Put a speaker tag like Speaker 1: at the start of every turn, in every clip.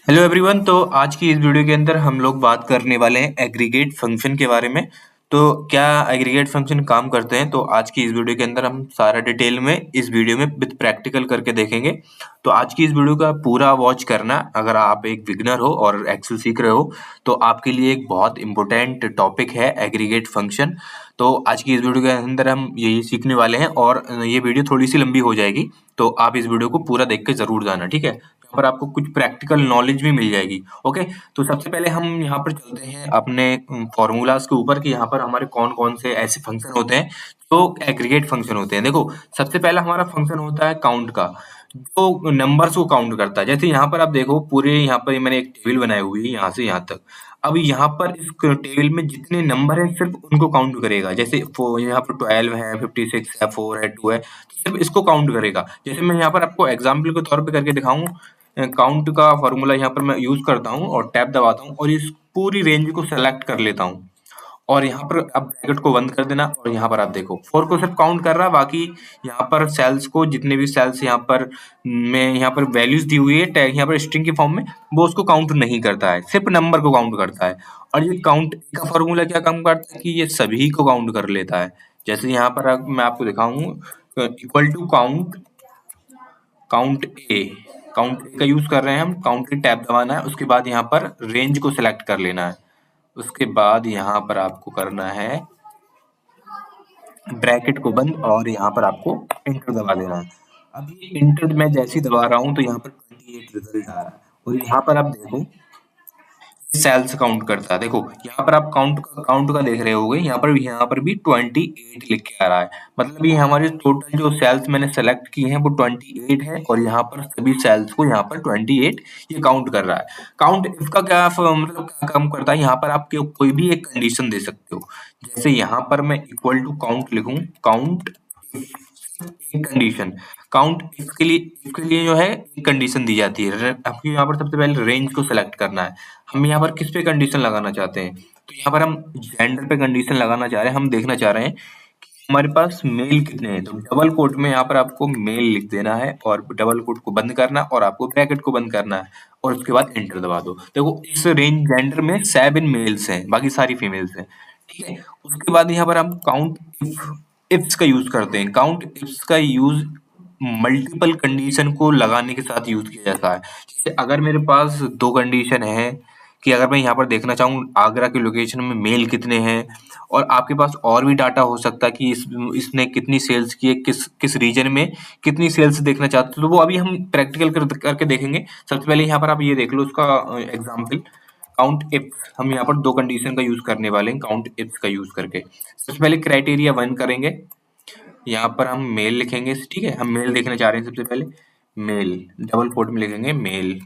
Speaker 1: Hello everyone. तो आज की इस वीडियो के अंदर हम लोग बात करने वाले हैं एग्रीगेट फंक्शन के बारे में। तो क्या एग्रीगेट फंक्शन काम करते हैं, तो आज की इस वीडियो के अंदर हम सारा डिटेल में इस वीडियो में विद प्रैक्टिकल करके देखेंगे। तो आज की इस वीडियो का पूरा वॉच करना। अगर आप एक बिगनर हो और एक्सेल सीख रहे हो तो आपके लिए एक बहुत इंपॉर्टेंट टॉपिक है एग्रीगेट फंक्शन। तो आज की इस वीडियो के अंदर हम यही सीखने वाले हैं और ये वीडियो थोड़ी सी लंबी हो जाएगी, तो आप इस वीडियो को पूरा देख के जरूर जाना, ठीक है। पर आपको कुछ प्रैक्टिकल नॉलेज भी मिल जाएगी। ओके, तो सबसे पहले हम यहाँ पर चलते हैं अपने फॉर्मूलाज के ऊपर कि यहाँ पर हमारे कौन कौन से ऐसे फंक्शन होते हैं जो एग्रीगेट फंक्शन होते हैं। देखो, सबसे पहला हमारा फंक्शन होता है काउंट का, जो नंबर्स को काउंट करता है। जैसे यहाँ पर आप देखो, पूरे यहाँ पर मैंने एक टेबल बनाई हुई है यहाँ से यहाँ तक। अब यहाँ पर इस टेबल में जितने नंबर है सिर्फ उनको काउंट करेगा। जैसे यहाँ पर 12 है, 56 है, 4 है, 2 है, तो सिर्फ इसको काउंट करेगा। जैसे मैं यहाँ पर आपको एग्जाम्पल के तौर पे करके दिखाऊं, काउंट का फॉर्मूला यहाँ पर मैं यूज करता हूँ और टैब दबाता हूँ और इस पूरी रेंज को सेलेक्ट कर लेता हूँ। और यहाँ पर अब ब्रैकेट को बंद कर देना और यहाँ पर आप देखो 4 को सिर्फ काउंट कर रहा है, बाकी यहाँ पर सेल्स को, जितने भी सेल्स यहाँ पर में यहाँ पर वैल्यूज दी हुई है टैग यहाँ पर स्ट्रिंग की फॉर्म में, वो उसको काउंट नहीं करता है, सिर्फ नंबर को काउंट करता है। और ये काउंट का फॉर्मूला क्या काम करता है कि ये सभी को काउंट कर लेता है। जैसे यहाँ पर मैं आपको दिखाऊं, equal to count, count a, count a का यूज कर रहे हैं हम। काउंट ए टैब दबाना है, उसके बाद यहाँ पर रेंज को सिलेक्ट कर लेना है। उसके बाद यहाँ पर आपको करना है ब्रैकेट को बंद और यहाँ पर आपको एंटर दबा देना है। अब ये एंटर मैं जैसे ही दबा रहा हूँ तो यहाँ पर 28 रिजल्ट आ रहा है और यहाँ पर आप देखो सेल्स काउंट करता है। देखो यहाँ पर आप काउंट का देख रहे होगे, यहाँ पर भी 28 लिख के आ रहा है। मतलब ये हमारे टोटल जो सेल्स मैंने सेलेक्ट किए हैं वो 28 है और यहाँ पर सभी सेल्स को यहाँ पर 28 ये काउंट कर रहा है। काउंट इसका क्या मतलब क्या काम करता है, यहाँ पर आप कोई भी एक कंडीशन दे सकते हो। जैसे यहाँ पर मैं इक्वल टू काउंट लिखूं, काउंट एक कंडीशन, काउंट इसके लिए जो है एक कंडीशन दी जाती है। आपको यहाँ पर सबसे पहले रेंज को सिलेक्ट करना है। हम यहाँ पर किस पे कंडीशन लगाना चाहते हैं, तो यहाँ पर हम जेंडर पे कंडीशन लगाना चाह रहे हैं। हम देखना चाह रहे हैं कि हमारे पास मेल कितने हैं, तो डबल कोट में यहाँ पर आपको मेल लिख देना है और डबल कोट को बंद करना और आपको ब्रैकेट को बंद करना है और उसके बाद एंटर दबा दो। देखो इस रेंज जेंडर में 7 मेल्स हैं, बाकी सारी फीमेल्स हैं, ठीक है। उसके बाद यहाँ पर हम काउंट इफ्स का यूज करते हैं। काउंट इफ्स का यूज मल्टीपल कंडीशन को लगाने के साथ यूज किया जाता है। जैसे अगर मेरे पास 2 कंडीशन है कि अगर मैं यहाँ पर देखना चाहूँ आगरा की लोकेशन में मेल कितने हैं और आपके पास और भी डाटा हो सकता है कि इसने कितनी सेल्स की है, किस किस रीजन में कितनी सेल्स देखना चाहते हो, तो वो अभी हम प्रैक्टिकल करके देखेंगे। सबसे पहले यहाँ पर आप ये देख लो उसका एग्जाम्पल, काउंट इफ। हम यहाँ पर 2 कंडीशन का यूज करने वाले हैं काउंट इफ का यूज करके। सबसे पहले क्राइटेरिया 1 करेंगे, यहाँ पर हम मेल लिखेंगे, ठीक है। हम मेल देखना चाह रहे हैं, सबसे पहले मेल डबल कोट में लिखेंगे मेल,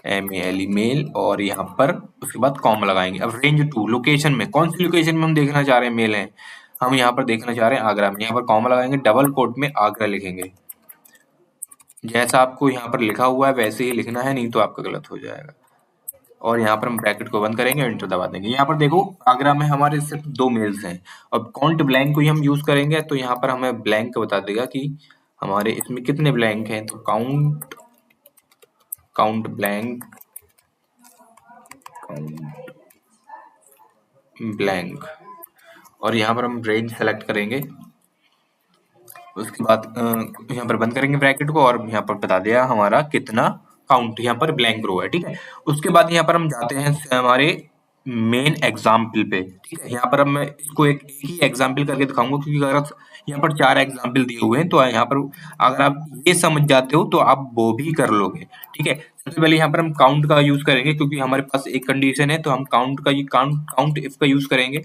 Speaker 1: MEL मेल, और यहाँ पर उसके बाद कॉम लगाएंगे। अब रेंज 2 लोकेशन में, कौन सी लोकेशन में हम देखना चाह रहे हैं मेल है, हम यहाँ पर देखना चाह रहे हैं आगरा में। यहाँ पर कॉम लगाएंगे, डबल कोट में आगरा लिखेंगे। जैसा आपको यहाँ पर लिखा हुआ है वैसे ही लिखना है, नहीं तो आपका गलत हो जाएगा। और यहाँ पर हम ब्रैकेट को बंद करेंगे और एंटर दबा देंगे। यहाँ पर देखो आगरा में हमारे सिर्फ 2 मेल्स हैं। अब काउंट ब्लैंक को ही हम यूज करेंगे, तो यहाँ पर हमें ब्लैंक बता देगा कि हमारे इसमें कितने ब्लैंक हैं। तो काउंट ब्लैंक, काउंट ब्लैंक, और यहाँ पर हम रेंज सेलेक्ट करेंगे। उसके बाद यहाँ पर बंद करेंगे ब्रैकेट को और यहाँ पर बता दिया हमारा कितना काउंट यहाँ पर ब्लैंक रो है, ठीक है। उसके बाद यहाँ पर हम जाते हैं हमारे मेन एग्जाम्पल पे, ठीक है। यहाँ पर अब मैं इसको एक ही एग्जाम्पल करके दिखाऊंगा, क्योंकि अगर यहाँ पर 4 एग्जाम्पल दिए हुए हैं तो यहाँ पर अगर आप ये समझ जाते हो तो आप वो भी कर लोगे, ठीक है। सबसे पहले यहाँ पर हम काउंट का यूज करेंगे, क्योंकि हमारे पास एक कंडीशन है, तो हम काउंट इफ का यूज करेंगे,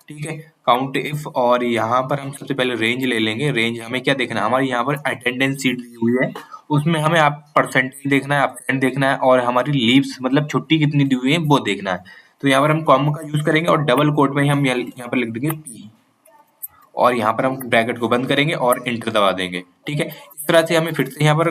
Speaker 1: ठीक है। काउंट इफ, और यहाँ पर हम सबसे पहले रेंज ले लेंगे। रेंज हमें क्या देखना है, हमारी यहाँ पर अटेंडेंस सीट दी हुई है, उसमें हमें आप परसेंटेज देखना है, एब्सेंट देखना है, और हमारी लीव्स मतलब छुट्टी कितनी दी हुई है वो देखना है। तो यहाँ पर हम कॉमा का यूज करेंगे और डबल कोट में हम यहाँ पर लिख देंगे पी, और यहाँ पर हम ब्रैकेट को बंद करेंगे और एंटर दबा देंगे, ठीक है। इस तरह से हमें फिर से यहाँ पर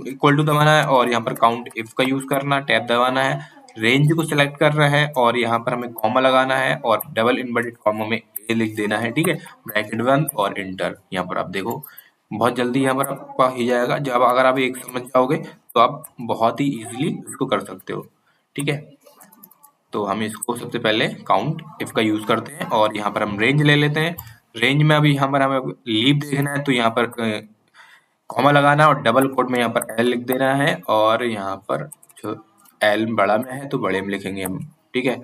Speaker 1: इक्वल टू दबाना है और यहाँ पर काउंट इफ का यूज करना, टैब दबाना है, रेंज को सिलेक्ट करना है और यहाँ पर हमें कॉमा लगाना है और डबल इन्वर्टेड कॉमा में ए लिख देना है, ठीक है। ब्रैकेट बंद और एंटर। यहाँ पर आप देखो बहुत जल्दी यहाँ पर आपका ही जाएगा। जब अगर आप एक समझ जाओगे तो आप बहुत ही इजीली इसको कर सकते हो। ठीक है, तो हम इसको सबसे पहले काउंट इफ का यूज करते हैं और यहाँ पर हम रेंज ले लेते हैं। रेंज में अभी हमारा हमें लीव देखना है, तो यहाँ पर कॉमा लगाना है और डबल कोट में यहाँ पर एल लिख देना है, और यहाँ पर जो एल बड़ा में है तो बड़े में लिखेंगे हम। ठीक है,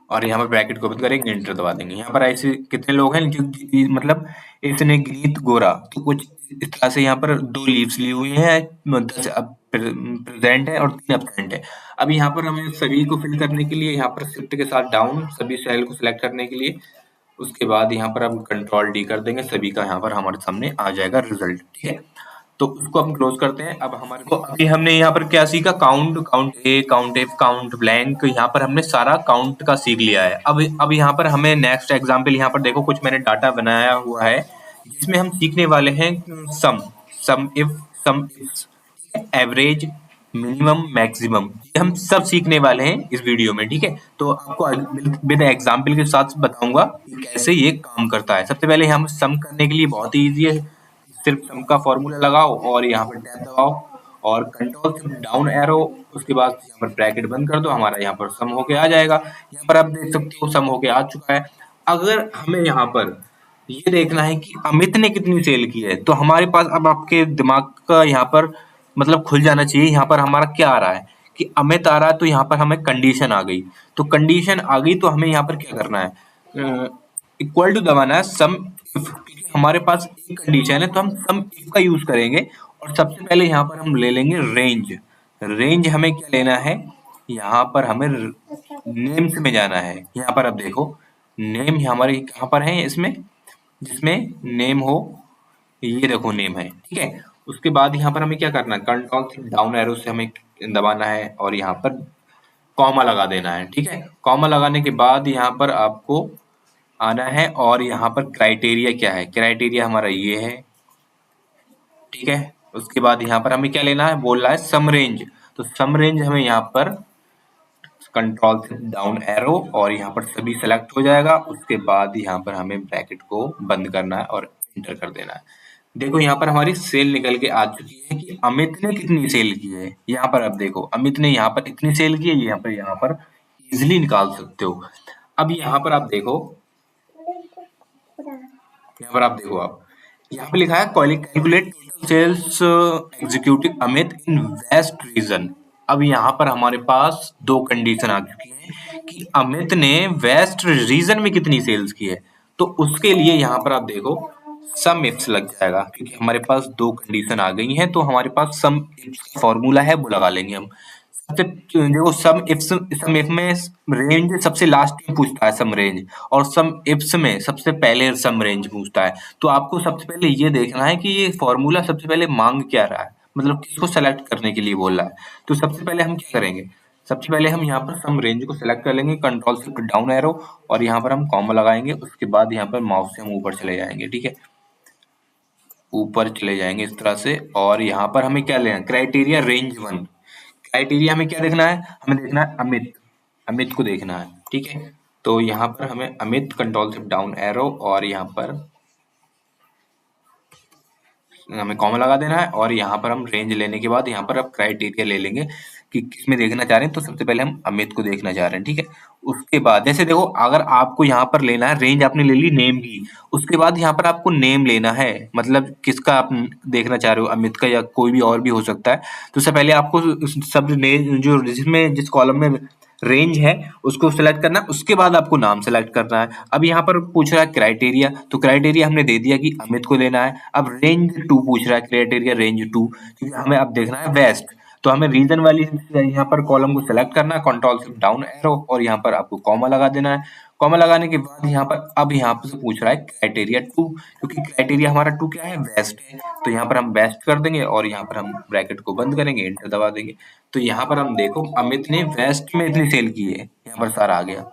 Speaker 1: और यहाँ पर ब्रैकेट को बंद करेंगे, एंटर दबा देंगे। यहाँ पर ऐसे कितने लोग हैं जो मतलब इसने गीत गोरा, तो कुछ इस तरह से यहाँ पर 2 लीव्स ली हुई हैं, 10 अब प्रेजेंट है और 3 एब्सेंट है। अब यहाँ पर हमें सभी को फिल करने के लिए यहाँ पर शिफ्ट के साथ डाउन सभी सेल को सिलेक्ट करने के लिए, उसके बाद यहाँ पर हम कंट्रोल डी कर देंगे, सभी का यहाँ पर हमारे सामने आ जाएगा रिजल्ट। ठीक है, तो उसको हम क्लोज करते हैं। अब हमारे को अभी हमने यहाँ पर क्या सीखा, count, count a, count F, count blank, यहाँ पर हमने सारा काउंट का सीख लिया है। अब यहाँ पर हमें नेक्स्ट एग्जांपल, यहाँ पर देखो कुछ मैंने डाटा बनाया हुआ है जिसमें हम सीखने वाले हैं sum, sum if, sum ifs, average, minimum, maximum, ये हम सब सीखने वाले हैं इस वीडियो में। ठीक है, तो आपको विद एग्जांपल के साथ बताऊंगा कि कैसे ये काम करता है। सबसे पहले हम सम करने के लिए बहुत ही इजी है, सिर्फ सम का फॉर्मूला लगाओ और यहाँ पर टैब दबाओ और कंट्रोल से डाउन एरो, उसके बाद यहाँ पर ब्रैकेट बंद कर दो, हमारा यहाँ पर सम होके आ जाएगा। यहाँ पर आप देख सकते हो सम होके आ चुका है। अगर हमें यहाँ पर ये देखना है कि अमित ने कितनी सेल की है, तो हमारे पास अब आपके दिमाग का यहाँ पर मतलब खुल जाना चाहिए। यहाँ पर हमारा क्या आ रहा है कि अमित आ रहा है, तो यहाँ पर हमें कंडीशन आ गई, तो कंडीशन आ गई तो हमें यहाँ पर क्या करना है, इक्वल टू दबाना है सम इफ, क्योंकि हमारे पास एक कंडीशन है तो हम सम इफ का यूज करेंगे। और सबसे पहले यहाँ पर हम ले लेंगे रेंज। रेंज हमें क्या लेना है, यहाँ पर हमें नेम्स में जाना है। यहाँ पर अब देखो नेम हमारे कहाँ पर है, इसमें जिसमें नेम हो, ये देखो नेम है। ठीक है, उसके बाद यहाँ पर हमें क्या करना है, कंट्रोल से डाउन एरो से हमें दबाना है और यहाँ पर कॉमा लगा देना है। ठीक है, कॉमा लगाने के बाद यहाँ पर आपको आना है और यहाँ पर क्राइटेरिया क्या है, क्राइटेरिया हमारा ये है। ठीक है, उसके बाद यहाँ पर हमें क्या लेना है, बोल रहा है सम रेंज, तो सम रेंज हमें यहाँ पर कंट्रोल से डाउन एरो और यहाँ पर सभी सेलेक्ट हो जाएगा। उसके बाद यहाँ पर हमें ब्रैकेट को बंद करना है और एंटर कर देना है। देखो यहाँ पर हमारी सेल निकल के आ चुकी है कि अमित ने कितनी सेल की है। यहाँ पर अब देखो अमित ने यहाँ पर इतनी सेल की है, यहाँ पर इजिली निकाल सकते हो। अब यहाँ पर आप देखो, यहाँ पर आप देखो, आप यहाँ पे लिखा है calculate total sales executive Amit in west region. अब यहाँ पर हमारे पास 2 कंडीशन आ चुकी है कि अमित ने वेस्ट रीजन में कितनी सेल्स की है। तो उसके लिए यहाँ पर आप देखो सम इफ्स लग जाएगा, क्योंकि हमारे पास 2 कंडीशन आ गई हैं, तो हमारे पास सम इफ्स फॉर्मूला है वो लगा लेंगे हम। सबसे देखो सम इफ में रेंज सबसे लास्ट में पूछता है सम रेंज, और सम इफ्स में सबसे पहले सम रेंज पूछता है। तो आपको सबसे पहले ये देखना है कि ये फॉर्मूला सबसे पहले मांग क्या रहा है, मतलब किसको सेलेक्ट करने के लिए बोल रहा है। तो सबसे पहले हम क्या करेंगे, सबसे पहले हम यहाँ पर सम रेंज को सिलेक्ट कर लेंगे, कंट्रोल शिफ्ट डाउन एरो और यहाँ पर हम कॉमा लगाएंगे। उसके बाद यहाँ पर माउस से हम ऊपर चले जाएंगे। ठीक है, ऊपर चले जाएंगे इस तरह से, और यहाँ पर हमें क्या लेना है, क्राइटेरिया रेंज 1। क्राइटेरिया हमें क्या देखना है, हमें देखना है अमित, अमित को देखना है। ठीक है, तो यहाँ पर हमें Amit control shift down arrow और यहाँ पर हमें कॉमा लगा देना है, और यहाँ पर हम रेंज लेने के बाद यहाँ पर अब क्राइटेरिया ले लेंगे कि किसमें देखना चाह रहे हैं। तो सबसे पहले हम अमित को देखना चाह रहे हैं। ठीक है, उसके बाद जैसे देखो अगर आपको यहाँ पर लेना है, रेंज आपने ले ली नेम की, उसके बाद यहाँ पर आपको नेम लेना है, मतलब किसका आप देखना चाह रहे हो, अमित का या कोई भी और भी हो सकता है। तो सबसे पहले आपको सब नेम जो जिसमें जिस कॉलम में रेंज है उसको सिलेक्ट करना है, उसके बाद आपको नाम सेलेक्ट करना है। अब यहाँ पर पूछ रहा है क्राइटेरिया, तो क्राइटेरिया हमने दे दिया कि अमित को लेना है। अब रेंज 2 पूछ रहा है, क्राइटेरिया रेंज 2, क्योंकि हमें अब देखना है वेस्ट, तो हमें रीजन वाली यहाँ पर कॉलम को सिलेक्ट करना है, कंट्रोल शिफ्ट डाउन एरो और यहाँ पर आपको कॉमा लगा देना है। कॉमा लगाने के बाद यहाँ पर अब यहाँ पर से पूछ रहा है क्राइटेरिया 2, क्योंकि क्राइटेरिया हमारा 2 क्या है, वेस्ट है। तो यहाँ पर हम वेस्ट कर देंगे और यहाँ पर हम ब्रैकेट को बंद करेंगे, एंटर दबा देंगे। तो यहाँ पर हम देखो अमित ने वेस्ट में इतनी सेल की है, यहाँ पर सारा आ गया।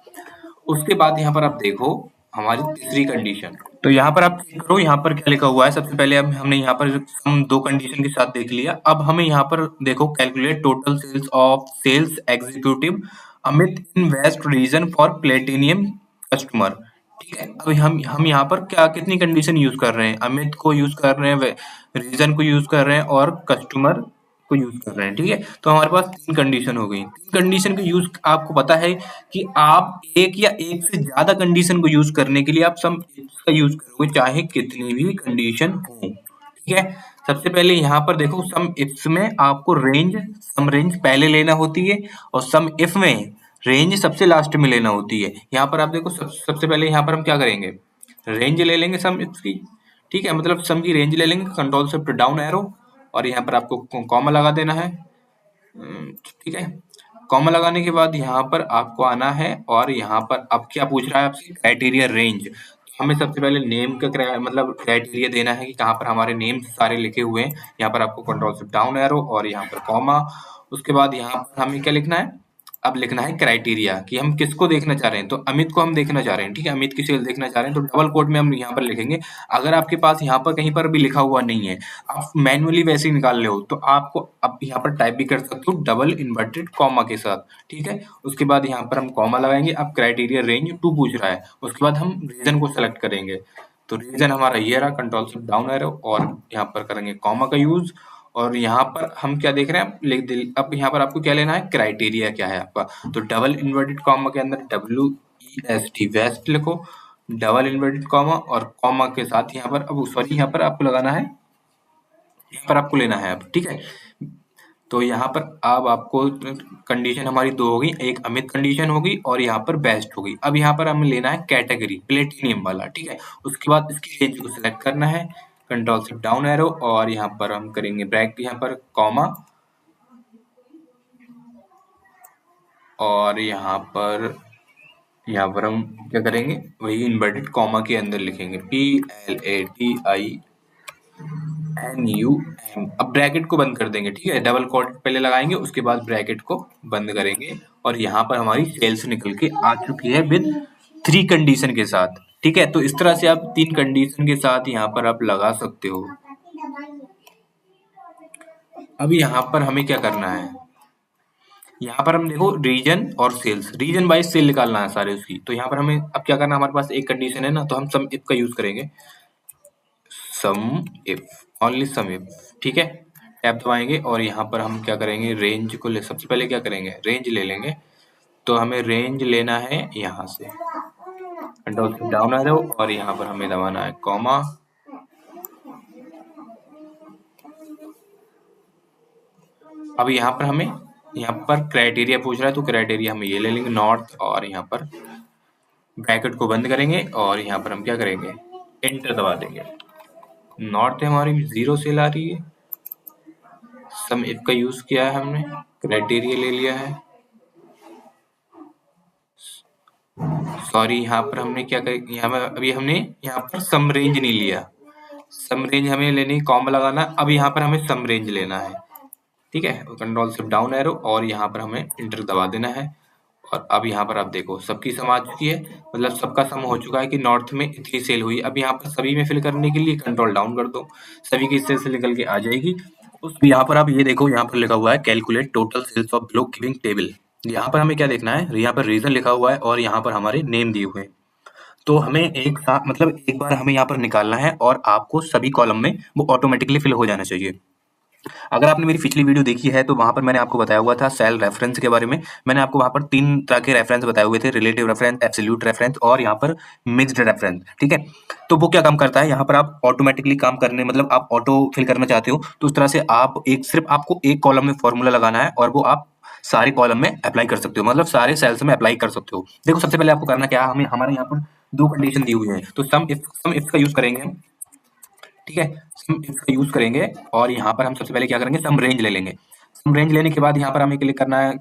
Speaker 1: उसके बाद यहाँ पर आप देखो हमारी तीसरी कंडीशन, तो यहाँ पर आप चेक करो यहाँ पर क्या लिखा हुआ है। सबसे पहले हमने यहाँ पर हम 2 कंडीशन के साथ देख लिया। अब हमें यहाँ पर देखो calculate total sales of sales executive Amit in west region for platinum customer. ठीक है। अभी हम यहाँ पर क्या कितनी कंडीशन यूज कर रहे हैं, अमित को यूज कर रहे हैं, रीजन को यूज कर रहे हैं और कस्टमर को यूज कर रहे हैं। ठीक है, तो हमारे पास तीन कंडीशन हो गई। तीन कंडीशन का यूज आपको पता है कि आप एक या एक से ज्यादा कंडीशन को यूज करने के लिए आप सम इफ्स का यूज करोगे, चाहे कितनी भी कंडीशन हो। ठीक है, सबसे पहले यहाँ पर देखो, सम इफ्स में आपको सम रेंज पहले लेना होती है और सम इफ में रेंज सबसे लास्ट में लेना होती है। यहाँ पर आप देखो, सबसे पहले यहाँ पर हम क्या करेंगे, रेंज ले लेंगे सम इफ्स की। ठीक है, मतलब सम की रेंज ले लेंगे, कंट्रोल शिफ्ट डाउन एरो, और यहाँ पर आपको कॉमा लगा देना है। ठीक है, कॉमा लगाने के बाद यहाँ पर आपको आना है और यहाँ पर अब क्या पूछ रहा है आपसे, क्राइटेरिया रेंज। तो हमें सबसे पहले नेम का मतलब क्राइटेरिया देना है कि कहाँ पर हमारे नेम सारे लिखे हुए हैं। यहाँ पर आपको कंट्रोल शिफ्ट डाउन एरो और यहाँ पर कॉमा। उसके बाद यहाँ पर हमें क्या लिखना है, अब लिखना है क्राइटेरिया कि हम किसको देखना चाह रहे हैं। तो अमित को हम देखना चाह रहे हैं। ठीक है, अमित की सेल देखना चाह रहे हैं, तो डबल कोट में हम यहाँ पर लिखेंगे। अगर आपके पास यहाँ पर कहीं पर भी लिखा हुआ नहीं है, आप मैन्युअली वैसे ही निकाल ले हो, तो आपको अब यहाँ पर टाइप भी कर सकते हो डबल इन्वर्टेड कॉमा के साथ। ठीक है, उसके बाद यहाँ पर हम कॉमा लगाएंगे। अब क्राइटेरिया रेंज 2 पूछ रहा है, उसके बाद हम रीजन को सेलेक्ट करेंगे। तो रीजन हमारा ये रहा, कंट्रोल शिफ्ट डाउन एरो और यहाँ पर करेंगे कॉमा का यूज। और यहाँ पर हम क्या देख रहे हैं, लिख दे। अब यहाँ पर आपको क्या लेना है, क्राइटेरिया क्या है आपका, तो डबल इन्वर्टेड कॉमा के अंदर WEST वेस्ट लिखो, डबल इन्वर्टेड कॉमा और कॉमा के साथ यहाँ पर, अब सॉरी यहाँ पर आपको लगाना है, यहाँ पर आपको लेना है अब। ठीक है, तो यहाँ पर अब आपको कंडीशन हमारी दो हो गई, एक अमित कंडीशन होगी और यहाँ पर बेस्ट होगी। अब यहाँ पर हमें लेना है कैटेगरी प्लेटिनियम वाला। ठीक है, उसके बाद इसकी रेंज को सिलेक्ट करना है, कंट्रोल शिफ्ट डाउन एरो और यहाँ पर हम करेंगे ब्रैक, यहाँ पर कॉमा और यहाँ पर हम क्या करेंगे, वही इन्वर्टेड कॉमा के अंदर लिखेंगे PLATINUM। अब ब्रैकेट को बंद कर देंगे। ठीक है, डबल कोट पहले लगाएंगे, उसके बाद ब्रैकेट को बंद करेंगे और यहाँ पर हमारी सेल्स निकल के आ चुकी है विद 3 कंडीशन के साथ। ठीक है, तो इस तरह से आप 3 कंडीशन के साथ यहाँ पर आप लगा सकते हो। अब यहाँ पर हमें क्या करना है, यहाँ पर हम देखो रीजन और सेल्स, रीजन वाइज सेल निकालना है सारे उसकी। तो यहाँ पर हमें अब क्या करना है, हमारे पास एक कंडीशन है ना, तो हम सम इफ का यूज करेंगे, सम इफ, ओनली सम इफ। ठीक है, टैब दबाएंगे और यहाँ पर हम क्या करेंगे, रेंज को ले, सबसे पहले क्या करेंगे, रेंज ले लेंगे। तो हमें रेंज लेना है यहाँ से, कंट्रोल शिफ्ट डाउन एरो और यहाँ पर हमें दबाना है कॉमा। अब यहाँ पर हमें, यहाँ पर क्राइटेरिया पूछ रहा है, तो क्राइटेरिया हम ये ले लेंगे नॉर्थ और यहाँ पर ब्रैकेट को बंद करेंगे और यहाँ पर हम क्या करेंगे, एंटर दबा देंगे। नॉर्थ हमारी 0 सेल आ रही है, सम इफ का यूज किया है हमने, क्राइटेरिया ले लिया है। सॉरी, यहाँ पर हमने क्या कर, यहाँ पर अभी हमने यहाँ पर सम रेंज नहीं लिया, सम रेंज हमें लेनी, कॉमा लगाना। अब यहाँ पर हमें सम रेंज लेना है। ठीक है, कंट्रोल शिफ्ट डाउन एरो और यहाँ पर हमें इंटर दबा देना है। और अब यहाँ पर आप देखो सबकी सम आ चुकी है, मतलब सबका सम हो चुका है कि नॉर्थ में इतनी सेल हुई। अब यहाँ पर सभी में फिल करने के लिए कंट्रोल डाउन कर दो, सभी की सेल से निकल के आ जाएगी। उस यहाँ पर आप ये देखो, यहाँ पर लिखा हुआ है calculate total sales of below giving table. यहाँ पर हमें क्या देखना है, यहाँ पर रीजन लिखा हुआ है और यहाँ पर हमारे नेम दिए हुए हैं। तो हमें एक साथ, मतलब एक बार हमें यहाँ पर निकालना है और आपको सभी कॉलम में वो ऑटोमेटिकली फिल हो जाना चाहिए। अगर आपने मेरी पिछली वीडियो देखी है तो वहां पर मैंने आपको बताया हुआ था सेल रेफरेंस के बारे में। मैंने आपको वहां पर 3 तरह के रेफरेंस बताए हुए थे, रिलेटिव रेफरेंस, एब्सोल्यूट रेफरेंस और यहाँ पर मिक्स्ड रेफरेंस। ठीक है, तो वो क्या काम करता है, यहाँ पर आप ऑटोमेटिकली काम करने, मतलब आप ऑटो फिल करना चाहते हो तो उस तरह से आप सिर्फ आपको एक कॉलम में फॉर्मूला लगाना है और वो आप सारे कॉलम में अप्लाई कर सकते हो, मतलब सारे सेल्स में अप्लाई कर सकते हो। देखो सबसे पहले आपको करना क्या है, हमें हमारे यहाँ पर 2 कंडीशन दी हुई है, तो सम इफ का यूज करेंगे हम। ठीक है, सम इफ का यूज करेंगे और यहाँ पर हम सबसे पहले क्या करेंगे, सम रेंज ले लेंगे। सम रेंज लेने के बाद यहाँ पर हमें क्लिक करना है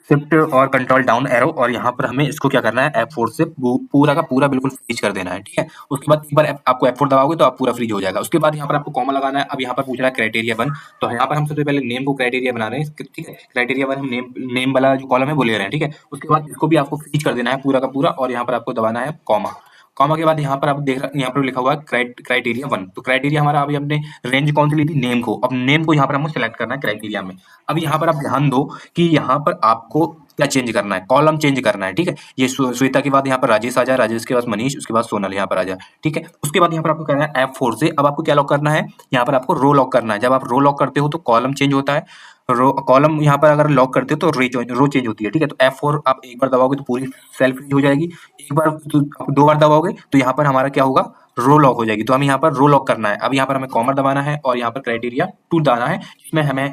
Speaker 1: शिफ्ट और कंट्रोल डाउन एरो और यहाँ पर हमें इसको क्या करना है, F4 से पूरा का पूरा बिल्कुल फ्रीज कर देना है। ठीक है, उसके बाद एक बार आपको F4 दबाओगे तो आप पूरा फ्रीज हो जाएगा। उसके बाद यहाँ पर आपको कॉमा लगाना है। अब यहाँ पर पूछ रहा है क्राइटेरिया 1, तो यहाँ पर हम सबसे पहले नेम को क्राइटेरिया बना रहे हैं। ठीक है, क्राइटेरिया 1 हम नेम वाला जो कॉलम है वो ले रहे हैं। ठीक है, उसके बाद इसको भी आपको फ्रीज कर देना है पूरा का पूरा और यहाँ पर आपको दबाना है कॉमा। कॉमा के बाद यहाँ पर आप देख रहे, यहाँ पर लिखा हुआ है क्राइटेरिया 1, तो क्राइटेरिया हमारा अभी हमने रेंज कौन सी ली थी, नेम को। अब नेम को यहाँ पर हमको सिलेक्ट करना है क्राइटेरिया में। अब यहाँ पर आप ध्यान दो कि यहाँ पर आपको क्या चेंज करना है, कॉलम चेंज करना है, ठीक है। ये श्वेता के बाद यहाँ पर राजेश आ जाए, राजेश के बाद मनीष, उसके बाद सोनल यहाँ पर आ जाए, ठीक है। उसके बाद यहाँ पर आपको करना है F4 से, अब आपको क्या लॉक करना है, यहाँ पर आपको रो लॉक करना है। जब आप रो लॉक करते हो तो कॉलम चेंज होता है, रो कॉलम यहाँ पर अगर लॉक करते हो तो रो चेंज होती है, ठीक है। तो F4 आप एक बार दबाओगे तो पूरी सेल फ्रीज हो जाएगी, एक बार तो आप 2 बार दबाओगे तो यहाँ पर हमारा क्या होगा, रो लॉक हो जाएगी। तो हमें यहाँ पर रो लॉक करना है। अब यहाँ पर हमें कॉमर दबाना है और यहाँ पर क्राइटेरिया 2 दबाना है, जिसमें हमें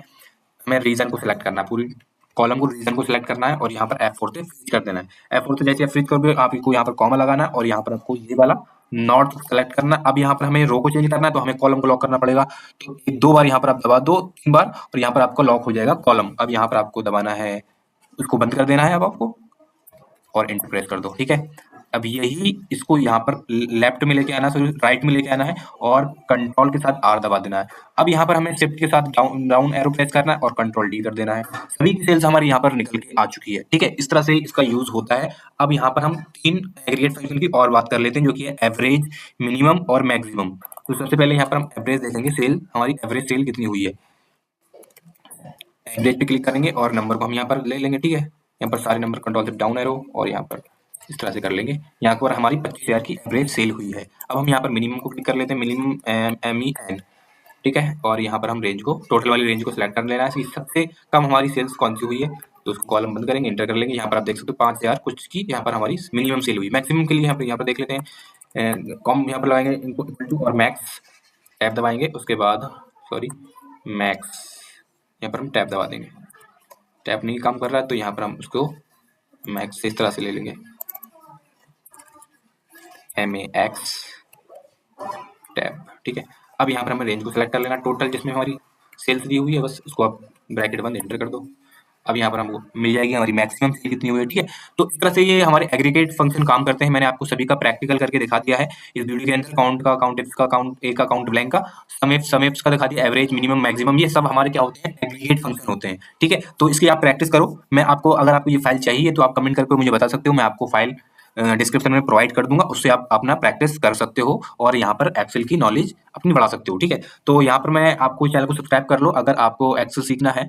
Speaker 1: हमें रीजन को सिलेक्ट करना है, पूरी कॉलम को रीजन को सिलेक्ट करना है और यहाँ पर F4 से फ्रीज कर देना है। F4 से जैसे फ्रीज करोगे आपको यहाँ पर कॉमा लगाना है और यहाँ पर आपको ये वाला नॉर्थ सेलेक्ट करना है। अब यहाँ पर हमें रो को चेंज करना है तो हमें कॉलम को लॉक करना पड़ेगा। तो 2 बार यहाँ पर आप दबा दो, 3 बार, और यहाँ पर आपको लॉक हो जाएगा कॉलम। अब यहाँ पर आपको दबाना है, उसको बंद कर देना है अब आपको, और एंटर प्रेस कर दो, ठीक है। अब यही इसको यहाँ पर लेफ्ट में लेके आना है, राइट में लेके आना है और कंट्रोल के साथ R दबा देना है। अब यहाँ पर हमें शिफ्ट के साथ डाउन एरो प्रेस करना है और कंट्रोल D कर देना है। सभी की सेल्स हमारी यहाँ पर निकल के आ चुकी है, ठीक है। इस तरह से इसका यूज होता है। अब यहाँ पर हम 3 एग्रीगेट फंक्शन की और बात कर लेते हैं, जो कि है एवरेज, मिनिमम और मैक्सिमम। तो सबसे पहले यहाँ पर हम एवरेज देखेंगे, सेल हमारी एवरेज सेल कितनी हुई है। एवरेज पे क्लिक करेंगे और नंबर को हम यहाँ पर ले लेंगे, ठीक है। यहाँ पर सारे नंबर कंट्रोल से डाउन एरो और यहाँ पर इस तरह से कर लेंगे। यहाँ पर हमारी 25,000 की एवरेज सेल हुई है। अब हम यहाँ पर मिनिमम को क्लिक कर लेते हैं, मिनिमम MEN, ठीक है। और यहाँ पर हम रेंज को, टोटल वाली रेंज को सिलेक्ट कर लेना है, सबसे कम हमारी सेल्स कौन सी हुई है, तो उसको कॉलम बंद करेंगे, एंटर कर लेंगे। यहाँ पर आप देख सकते हो 5,000 कुछ की यहाँ पर हमारी मिनिमम सेल हुई। मैक्सिमम के लिए यहाँ पर देख लेते हैं, कॉम यहाँ पर लगाएंगे इनको इक्वल टू और मैक्स, टैब दबाएंगे, उसके बाद सॉरी मैक्स, यहाँ पर हम टैब दबा देंगे। टैब नहीं काम कर रहा है तो यहाँ पर हम उसको मैक्स से इस तरह से ले लेंगे, MAX टैब, ठीक है। अब यहाँ पर हमें रेंज को सिलेक्ट कर लेना, टोटल जिसमें हमारी सेल्स दी हुई है, बस उसको आप ब्रैकेट बंद एंटर कर दो। अब यहाँ पर हमको मिल जाएगी हमारी मैक्सिमम सेल कितनी हुई है, ठीक है। तो इस तरह से ये हमारे एग्रीगेट फंक्शन काम करते हैं। मैंने आपको सभी का प्रैक्टिकल करके दिखा दिया है इस वीडियो के अंदर। काउंट का, काउंट इफ का, काउंट ए का, काउंट ब्लैंक का, सम इफ्स का दिखा दिया, एवरेज, मिनिमम, मैक्सिमम, ये सब हमारे क्या होते हैं, एग्रीगेट फंक्शन होते हैं, ठीक है। तो इसकी आप प्रैक्टिस करो। मैं आपको, अगर आपको ये फाइल चाहिए तो आप कमेंट करके मुझे बता सकते हो, मैं आपको फाइल डिस्क्रिप्शन में प्रोवाइड कर दूंगा, उससे आप अपना प्रैक्टिस कर सकते हो और यहाँ पर एक्सेल की नॉलेज अपनी बढ़ा सकते हो, ठीक है। तो यहाँ पर मैं आपको चैनल को सब्सक्राइब कर लो अगर आपको एक्सेल सीखना है,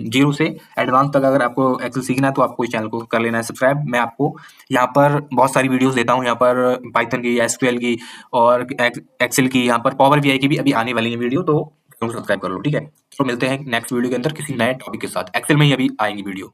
Speaker 1: 0 से एडवांस तक अगर आपको एक्सेल सीखना है तो आपको इस चैनल को कर लेना है सब्सक्राइब। मैं आपको यहाँ पर बहुत सारी वीडियोस देता हूँ, यहाँ पर पाइथन की, SQL की और एक्सेल की, यहाँ पर पावर BI की भी अभी आने वाली है वीडियो, तो सब्सक्राइब कर लो, ठीक है। तो मिलते हैं नेक्स्ट वीडियो के अंदर किसी नए टॉपिक के साथ। एक्सेल में ही अभी आएंगी वीडियो।